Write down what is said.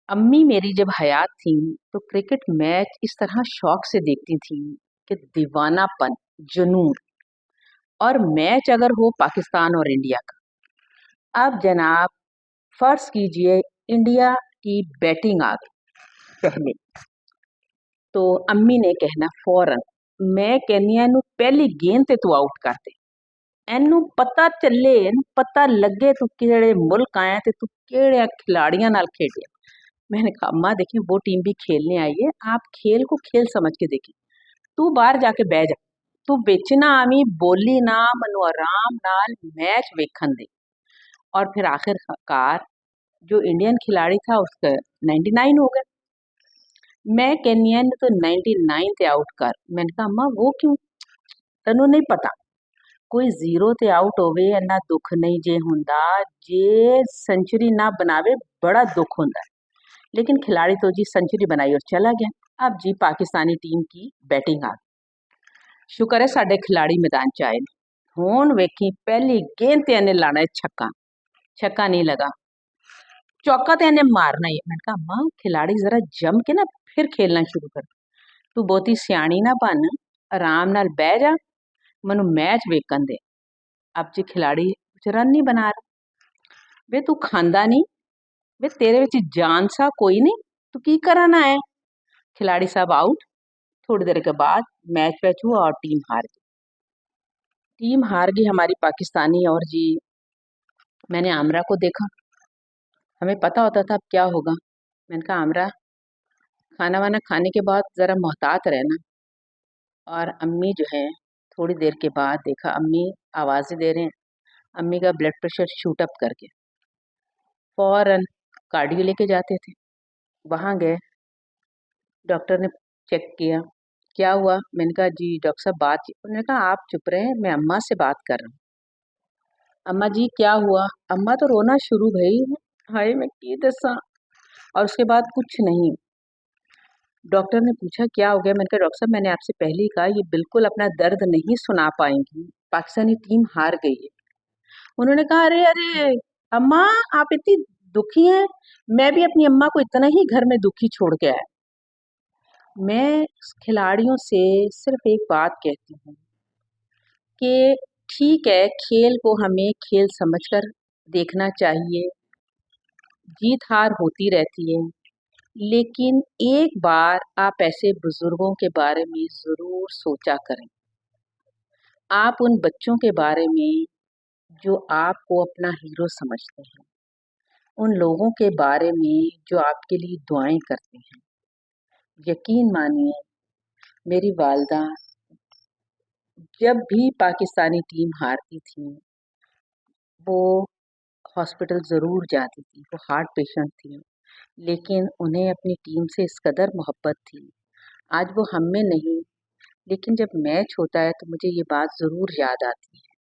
अम्मी मेरी जब हयात थी तो क्रिकेट मैच इस तरह शौक से देखती थी कि दीवानापन, जुनून। और मैच अगर हो पाकिस्तान और इंडिया का, अब जनाब फर्ज कीजिए इंडिया की बैटिंग आ गई पहले, तो अम्मी ने कहना फौरन, मैं कहनी इनू पहली गेंद ते तू आउट कर दे। एनू पता चले, एनू पता लगे तू केड़े मुल्क आया ते तू केड़े खिलाड़ियां नाल खेडिया। मैंने कहा अम्मा देखिए वो टीम भी खेलने आई है, आप खेल को खेल समझ के देखिए। तू बाहर जाके बह जा, तू बिच ना आवी, बोली ना, मनु आराम नाल मैच वेखन दे। और फिर आखिरकार जो इंडियन खिलाड़ी था उसका 99 हो गया। मैं कहनी है तो 99 ते आउट कर। मैंने कहा अम्मा वो क्यों, तेनू नहीं पता कोई जीरो ते आउट होवे इन्ना दुख नहीं जे हुंदा, जे सेंचुरी ना बनावे बड़ा दुख हुंदा है। लेकिन खिलाड़ी तो जी सेंचुरी बनाई और चला गया। अब जी पाकिस्तानी टीम की बैटिंग आ गई। शुक्र है साडे खिलाड़ी मैदान च आए ने। हुण वेखी पहली गेंद ते इन्हें लाना है छक्का, छक्का नहीं लगा, चौका तो इन्हें मारना ही है। मैंने कहा अम्मा खिलाड़ी जरा जम के ना फिर खेलना शुरू कर, तू बहुती सियाणी ना बन, आराम नाल बह जा, मनु मैच वेखन दे। अब जी खिलाड़ी कुछ रन नहीं बना रहा। वे तू खांदा नहीं, वे तेरे विच जान सा कोई नहीं, तू की कराना है। खिलाड़ी साहब आउट। थोड़ी देर के बाद मैच वैच हुआ और टीम हार गई। टीम हार गई हमारी पाकिस्तानी। और जी मैंने आमरा को देखा, हमें पता होता था अब क्या होगा। मैंने कहा आमरा खाना वाना खाने के बाद ज़रा मोहतात रहना। और अम्मी जो है थोड़ी देर के बाद देखा अम्मी आवाज़ें दे रहे हैं, अम्मी का ब्लड प्रेशर शूट अप कर गया। फ़ौरन कार्डियो लेके जाते थे, वहाँ गए, डॉक्टर ने चेक किया, क्या हुआ? मैंने कहा जी डॉक्टर साहब बात, उन्होंने कहा आप चुप रहें, मैं अम्मा से बात कर रहा हूँ। अम्मा जी क्या हुआ? अम्मा तो रोना शुरू भई, हाय मैं की दसा। और उसके बाद कुछ नहीं। डॉक्टर ने पूछा क्या हो गया? मैंने कहा डॉक्टर साहब मैंने आपसे पहले ही कहा ये बिल्कुल अपना दर्द नहीं सुना पाएंगी, पाकिस्तानी टीम हार गई है। उन्होंने कहा अरे अरे अम्मा आप इतनी दुखी हैं, मैं भी अपनी अम्मा को इतना ही घर में दुखी छोड़ के आया। मैं खिलाड़ियों से सिर्फ एक बात कहती हूँ कि ठीक है, खेल को हमें खेल समझकर देखना चाहिए, जीत हार होती रहती है, लेकिन एक बार आप ऐसे बुजुर्गों के बारे में ज़रूर सोचा करें। आप उन बच्चों के बारे में जो आपको अपना हीरो समझते हैं, उन लोगों के बारे में जो आपके लिए दुआएं करते हैं। यकीन मानिए मेरी वालदा जब भी पाकिस्तानी टीम हारती थी, वो हॉस्पिटल ज़रूर जाती थी, वो हार्ट पेशेंट थी, लेकिन उन्हें अपनी टीम से इस कदर मोहब्बत थी। आज वो हम में नहीं, लेकिन जब मैच होता है तो मुझे ये बात ज़रूर याद आती है।